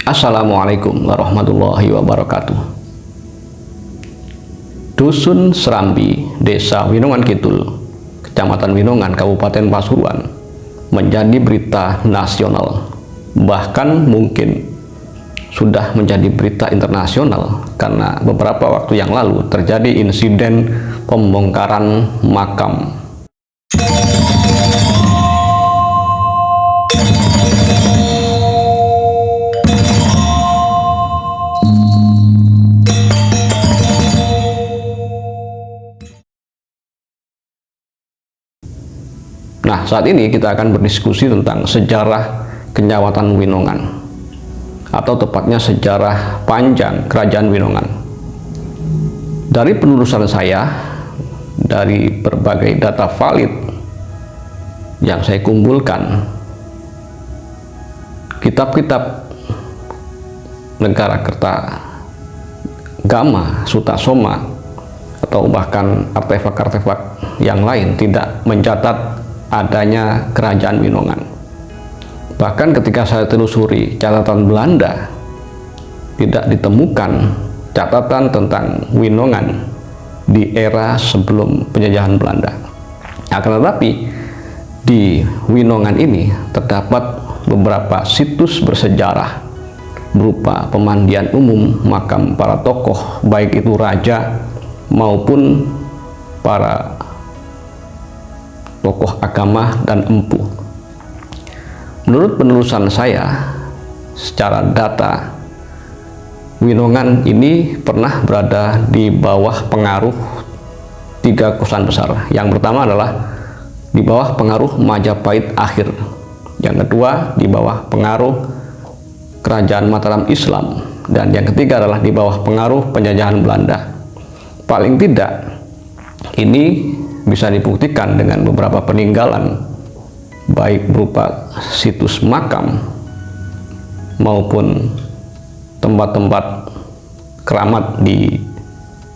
Assalamualaikum warahmatullahi wabarakatuh. Dusun Serambi, Desa Winongan Kidul, Kecamatan Winongan, Kabupaten Pasuruan, menjadi berita nasional. Bahkan mungkin sudah menjadi berita internasional karena beberapa waktu yang lalu terjadi insiden pembongkaran makam. Nah, saat ini kita akan berdiskusi tentang sejarah Kenyawatan Winongan, atau tepatnya sejarah panjang Kerajaan Winongan. Dari penelusuran saya, dari berbagai data valid yang saya kumpulkan, kitab-kitab Negara Kertagama, Sutasoma, atau bahkan artefak-artefak yang lain tidak mencatat adanya Kerajaan Winongan. Bahkan ketika saya telusuri catatan Belanda, tidak ditemukan catatan tentang Winongan di era sebelum penjajahan Belanda. Akan tetapi di Winongan ini terdapat beberapa situs bersejarah berupa pemandian umum, makam para tokoh, baik itu raja maupun para tokoh agama dan empu. Menurut penelusuran saya, secara data, Winongan ini pernah berada di bawah pengaruh tiga kekuasaan besar. Yang pertama adalah di bawah pengaruh Majapahit akhir. Yang kedua di bawah pengaruh Kerajaan Mataram Islam. Dan yang ketiga adalah di bawah pengaruh penjajahan Belanda. Paling tidak, ini bisa dibuktikan dengan beberapa peninggalan, baik berupa situs makam maupun tempat-tempat keramat di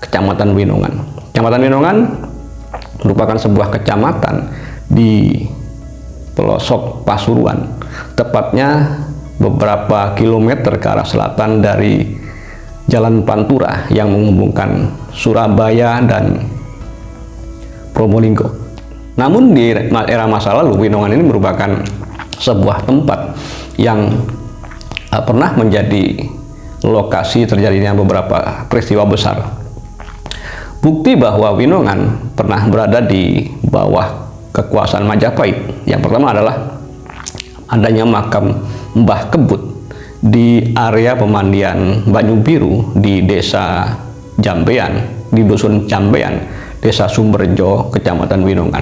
Kecamatan Winongan. Kecamatan Winongan merupakan sebuah kecamatan di pelosok Pasuruan, tepatnya beberapa kilometer ke arah selatan dari Jalan Pantura yang menghubungkan Surabaya dan Probolinggo. Namun di era masa lalu, Winongan ini merupakan sebuah tempat yang pernah menjadi lokasi terjadinya beberapa peristiwa besar. Bukti bahwa Winongan pernah berada di bawah kekuasaan Majapahit. Yang pertama adalah adanya makam Mbah Kebut di area pemandian Banyu Biru di Desa Jambean, di Dusun Jambean, Desa Sumberjo, Kecamatan Winongan.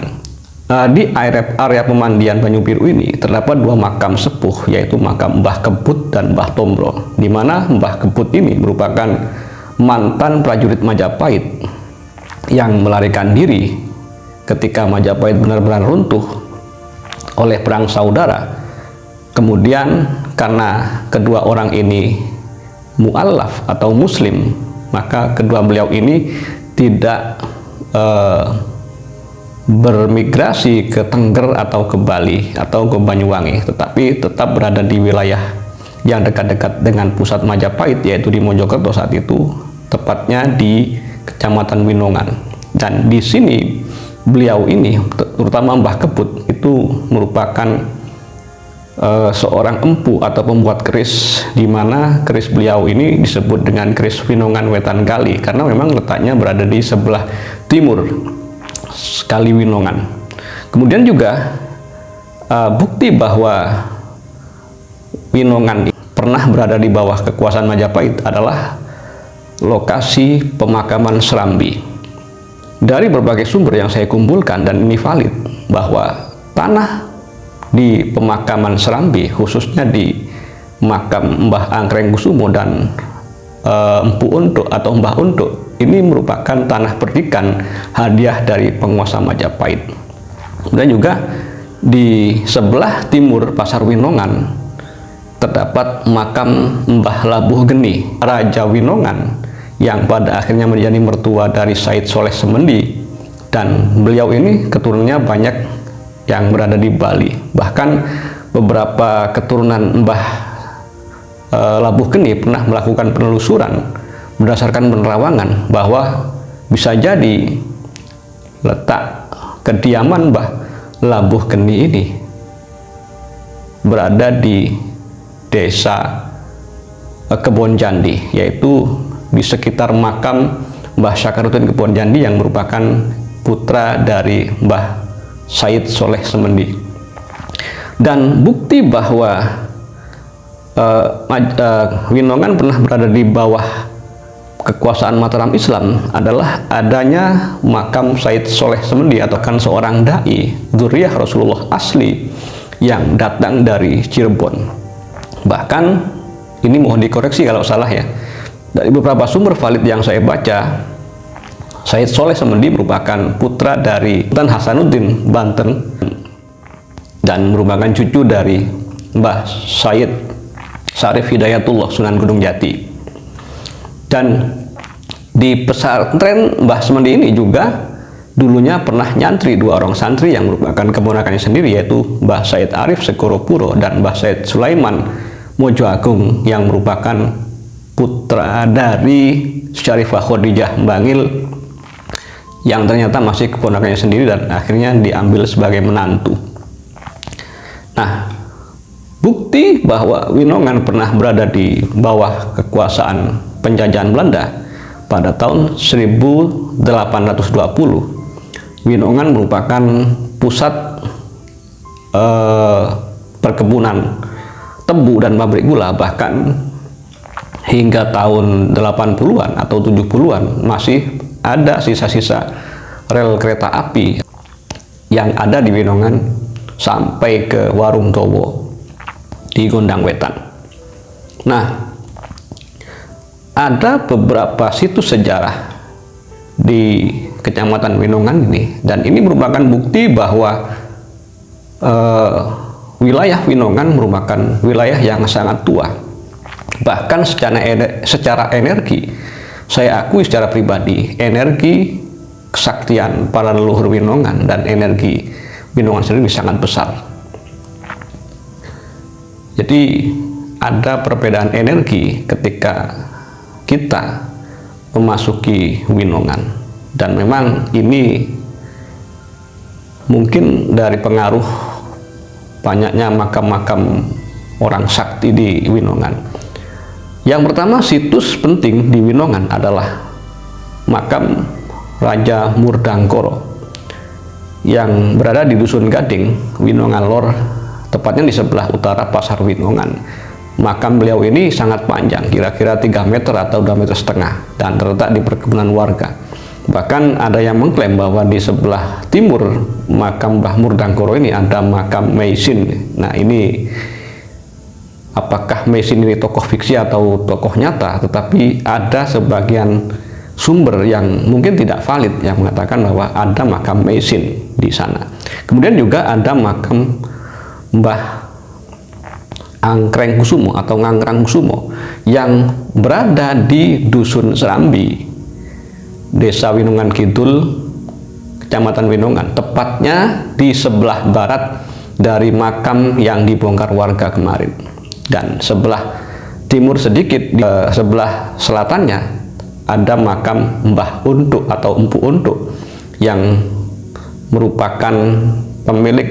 Di area pemandian Banyu Biru ini terdapat dua makam sepuh, yaitu makam Mbah Kebut dan Mbah Tombro, di mana Mbah Kebut ini merupakan mantan prajurit Majapahit yang melarikan diri ketika Majapahit benar-benar runtuh oleh perang saudara. Kemudian karena kedua orang ini mu'alaf atau muslim, maka kedua beliau ini tidak bermigrasi ke Tengger atau ke Bali atau ke Banyuwangi, tetapi tetap berada di wilayah yang dekat-dekat dengan pusat Majapahit, yaitu di Mojokerto saat itu, tepatnya di Kecamatan Winongan. Dan di sini beliau ini, terutama Mbah Kebut, itu merupakan seorang empu atau pembuat keris, di mana keris beliau ini disebut dengan keris Winongan Wetan Kali karena memang letaknya berada di sebelah timur Kali Winongan. Kemudian juga bukti bahwa Winongan pernah berada di bawah kekuasaan Majapahit adalah lokasi pemakaman Serambi. Dari berbagai sumber yang saya kumpulkan, dan ini valid, bahwa tanah di pemakaman Serambi, khususnya di makam Mbah Angkreng Kusumo dan Empu Untuk atau Mbah Untuk, ini merupakan tanah perdikan hadiah dari penguasa Majapahit. Dan juga di sebelah timur Pasar Winongan terdapat makam Mbah Labuh Geni, Raja Winongan, yang pada akhirnya menjadi mertua dari Said Soleh Semendi, dan beliau ini keturunannya banyak yang berada di Bali. Bahkan beberapa keturunan Mbah Labuh Geni pernah melakukan penelusuran berdasarkan penerawangan bahwa bisa jadi letak kediaman Mbah Labuh Geni ini berada di desa Kebonjandi, yaitu di sekitar makam Mbah Sakaruddin Kebonjandi yang merupakan putra dari Mbah Said Soleh Semendi. Dan bukti bahwa Winongan pernah berada di bawah kekuasaan Mataram Islam adalah adanya makam Said Soleh Semendi, atau kan seorang dai dzurriyyah Rasulullah asli yang datang dari Cirebon. Bahkan ini mohon dikoreksi kalau salah ya, dari beberapa sumber valid yang saya baca, Said Soleh Semendi merupakan putra dari Sultan Hasanuddin Banten dan merupakan cucu dari Mbah Said Syarif Hidayatullah Sunan Gunung Jati. Dan di pesantren Mbah Semendi ini juga dulunya pernah nyantri dua orang santri yang merupakan keponakannya sendiri, yaitu Mbah Said Arif Sekoropuro dan Mbah Said Sulaiman Mojo Agung yang merupakan putra dari Syarifah Khadijah Bangil yang ternyata masih keponakannya sendiri dan akhirnya diambil sebagai menantu. Nah, bukti bahwa Winongan pernah berada di bawah kekuasaan penjajahan Belanda pada tahun 1820. Winongan merupakan pusat perkebunan tebu dan pabrik gula, bahkan hingga tahun 80-an atau 70-an masih ada sisa-sisa rel kereta api yang ada di Winongan sampai ke Warung Towo di Gondang Wetan. Nah, ada beberapa situs sejarah di Kecamatan Winongan ini, dan ini merupakan bukti bahwa wilayah Winongan merupakan wilayah yang sangat tua. Bahkan secara energi, saya akui secara pribadi, energi kesaktian para leluhur Winongan dan energi Winongan sendiri sangat besar. Jadi ada perbedaan energi ketika kita memasuki Winongan, dan memang ini mungkin dari pengaruh banyaknya makam-makam orang sakti di Winongan. Yang pertama, situs penting di Winongan adalah makam Raja Murdangkoro yang berada di Dusun Gading, Winongan Lor, tepatnya di sebelah utara Pasar Winongan. Makam beliau ini sangat panjang, kira-kira 3 meter atau 2,5 meter, dan terletak di perkebunan warga. Bahkan ada yang mengklaim bahwa di sebelah timur makam Mbah Murdangkoro ini ada makam Meisin. Nah, ini apakah Meisin ini tokoh fiksi atau tokoh nyata, tetapi ada sebagian sumber yang mungkin tidak valid yang mengatakan bahwa ada makam Meisin di sana. Kemudian juga ada makam Mbah Angkreng Kusumo atau Ngangrang Kusumo yang berada di Dusun Serambi, Desa Winongan Kidul, Kecamatan Winongan, tepatnya di sebelah barat dari makam yang dibongkar warga kemarin. Dan sebelah timur sedikit, di sebelah selatannya ada makam Mbah Untuk atau Empu Untuk yang merupakan pemilik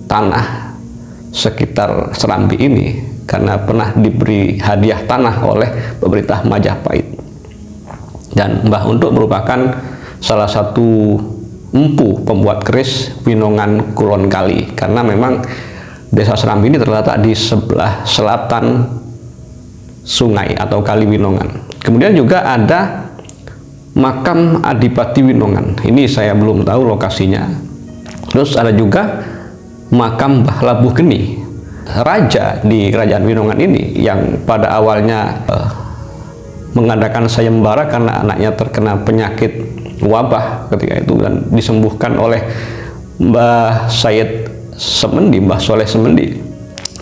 tanah sekitar Serambi ini karena pernah diberi hadiah tanah oleh pemerintah Majapahit. Dan Mbah Untuk merupakan salah satu empu pembuat keris Winongan Kulon Kali, karena memang Desa Serambi ini terletak di sebelah selatan sungai atau Kali Winongan. Kemudian juga ada makam Adipati Winongan, ini saya belum tahu lokasinya. Terus ada juga makam Mbah Labuh Geni, raja di Kerajaan Winongan ini, yang pada awalnya mengadakan sayembara karena anaknya terkena penyakit wabah ketika itu, dan disembuhkan oleh Mbah Said Semendi, Mbah Soleh Semendi,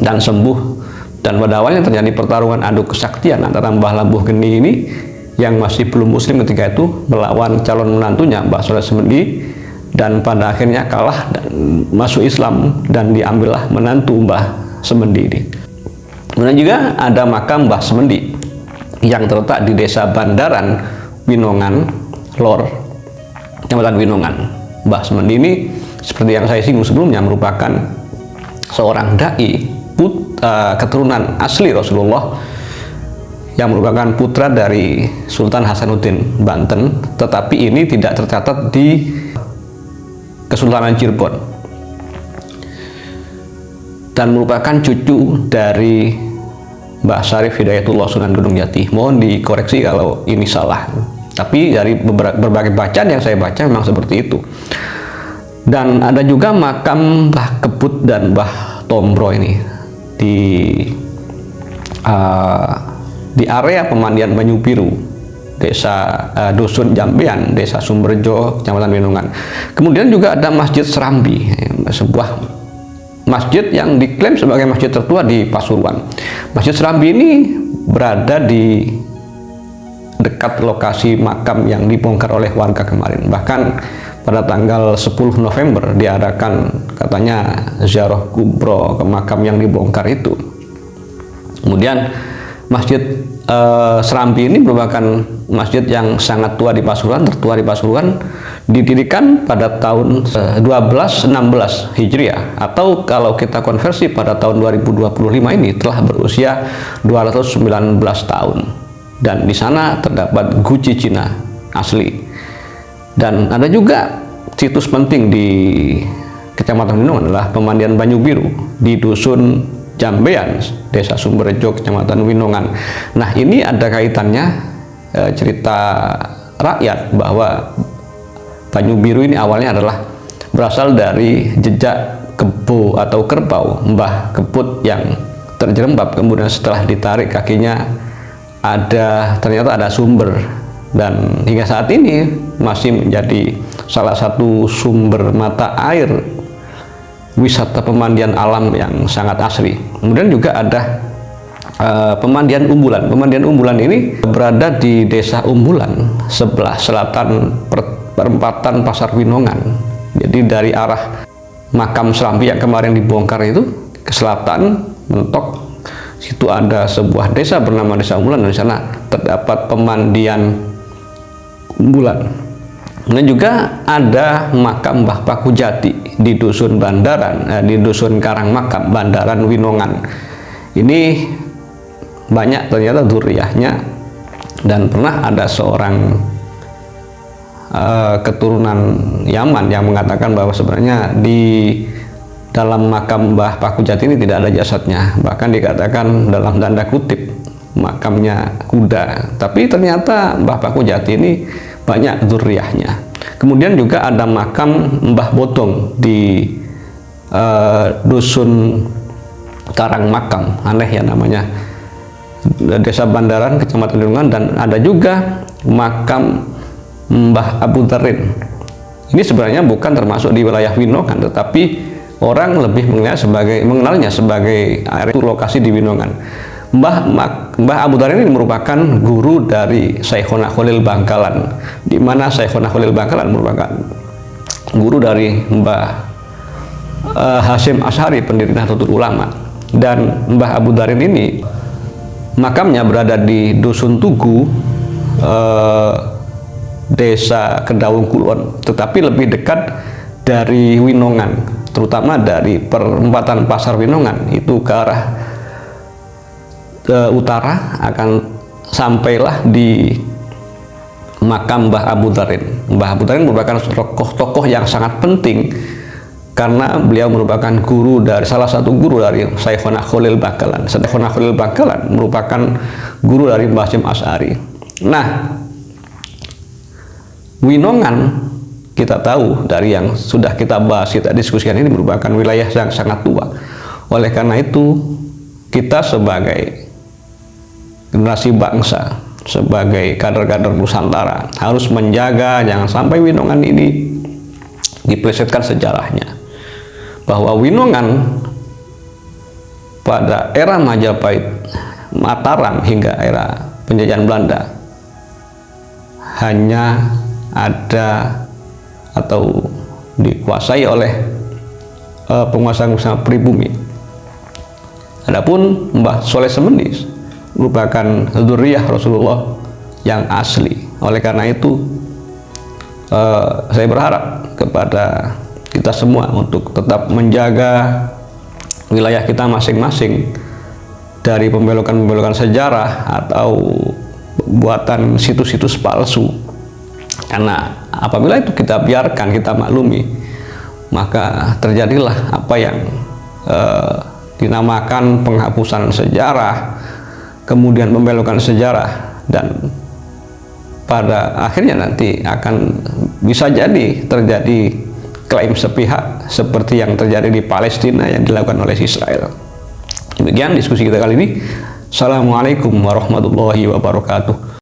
dan sembuh. Dan pada awalnya terjadi pertarungan adu kesaktian antara Mbah Labuh Geni ini yang masih belum muslim ketika itu melawan calon menantunya Mbah Soleh Semendi, dan pada akhirnya kalah dan masuk Islam, dan diambillah menantu Mbah Semendi ini. Kemudian juga ada makam Mbah Semendi yang terletak di Desa Bandaran, Winongan Lor, Kecamatan Winongan. Mbah Semendi ini seperti yang saya singgung sebelumnya merupakan seorang dai keturunan asli Rasulullah yang merupakan putra dari Sultan Hasanuddin Banten, tetapi ini tidak tercatat di Kesultanan Cirebon, dan merupakan cucu dari Mbah Syarif Hidayatullah Sunan Gunung Jati. Mohon dikoreksi kalau ini salah, tapi dari berbagai bacaan yang saya baca memang seperti itu. Dan ada juga makam Mbah Kebut dan Mbah Tombro ini di area pemandian Banyu Biru, Desa Dusun Jambean, Desa Sumberjo, Kecamatan Winongan. Kemudian juga ada Masjid Serambi, sebuah masjid yang diklaim sebagai masjid tertua di Pasuruan. Masjid Serambi ini berada di dekat lokasi makam yang dibongkar oleh warga kemarin. Bahkan pada tanggal 10 November diadakan katanya ziarah kubro ke makam yang dibongkar itu. Kemudian Masjid Serambi ini merupakan masjid yang sangat tua di Pasuruan, tertua di Pasuruan, didirikan pada tahun 1216 Hijriah, atau kalau kita konversi pada tahun 2025 ini telah berusia 219 tahun. Dan di sana terdapat guci Cina asli. Dan ada juga situs penting di Kecamatan Winongan adalah pemandian Banyu Biru di Dusun Jambean, Desa Sumberjo, Kecamatan Winongan. Nah, ini ada kaitannya cerita rakyat bahwa Banyu Biru ini awalnya adalah berasal dari jejak kebo atau kerbau Mbah Kebut yang terjerembab, kemudian setelah ditarik kakinya ternyata ada sumber, dan hingga saat ini masih menjadi salah satu sumber mata air wisata pemandian alam yang sangat asri. Kemudian juga ada pemandian Umbulan. Pemandian Umbulan ini berada di Desa Umbulan, sebelah selatan perempatan Pasar Winongan. Jadi dari arah makam Serambi yang kemarin dibongkar itu ke selatan mentok, situ ada sebuah desa bernama Desa Umbulan, dan di sana terdapat pemandian Umbulan. Kemudian juga ada makam Mbah Paku Jati di Dusun Bandaran, di Dusun Karangmakam, Bandaran Winongan. Ini banyak ternyata dzurriyyahnya, dan pernah ada seorang keturunan Yaman yang mengatakan bahwa sebenarnya di dalam makam Mbah Paku Jati ini tidak ada jasadnya, bahkan dikatakan dalam tanda kutip makamnya kuda. Tapi ternyata Mbah Paku Jati ini banyak dzurriyyahnya. Kemudian juga ada makam Mbah Bodong di Dusun Karangmakam, aneh ya namanya, Desa Bandaran, Kecamatan Winongan. Dan ada juga makam Mbah Abu Darin. Ini sebenarnya bukan termasuk di wilayah Winongan, tetapi orang lebih mengenalnya sebagai area lokasi di Winongan. Mbah Abu Darin ini merupakan guru dari Syekhona Khalil Bangkalan, di mana Syekhona Khalil Bangkalan merupakan guru dari Mbah Hasyim Asy'ari, pendiri Nahdlatul Ulama. Dan Mbah Abu Darin ini makamnya berada di Dusun Tugu, Desa Kedaung Kulon, tetapi lebih dekat dari Winongan, terutama dari perempatan Pasar Winongan itu ke arah utara, akan sampailah di makam Mbah Abu Darin. Mbah Abu Darin merupakan tokoh yang sangat penting karena beliau merupakan salah satu guru dari Syekhona Khalil Bangkalan. Syekhona Khalil Bangkalan merupakan guru dari Mbah Hasyim Asy'ari. Nah, Winongan kita tahu dari yang sudah kita bahas, kita diskusikan, ini merupakan wilayah yang sangat tua. Oleh karena itu, kita sebagai generasi bangsa, sebagai kader-kader Nusantara harus menjaga jangan sampai Winongan ini dipelesetkan sejarahnya, bahwa Winongan pada era Majapahit, Mataram hingga era penjajahan Belanda hanya ada atau dikuasai oleh penguasa pribumi. Adapun Mbah Soleh Semendis merupakan dzurriyyah Rasulullah yang asli. Oleh karena itu saya berharap kepada kita semua untuk tetap menjaga wilayah kita masing-masing dari pembelokan-pembelokan sejarah atau buatan situs-situs palsu. Karena apabila itu kita biarkan, kita maklumi, maka terjadilah apa yang dinamakan penghapusan sejarah, kemudian pembelokan sejarah, dan pada akhirnya nanti akan bisa jadi terjadi klaim sepihak seperti yang terjadi di Palestina yang dilakukan oleh Israel. Demikian diskusi kita kali ini. Assalamualaikum warahmatullahi wabarakatuh.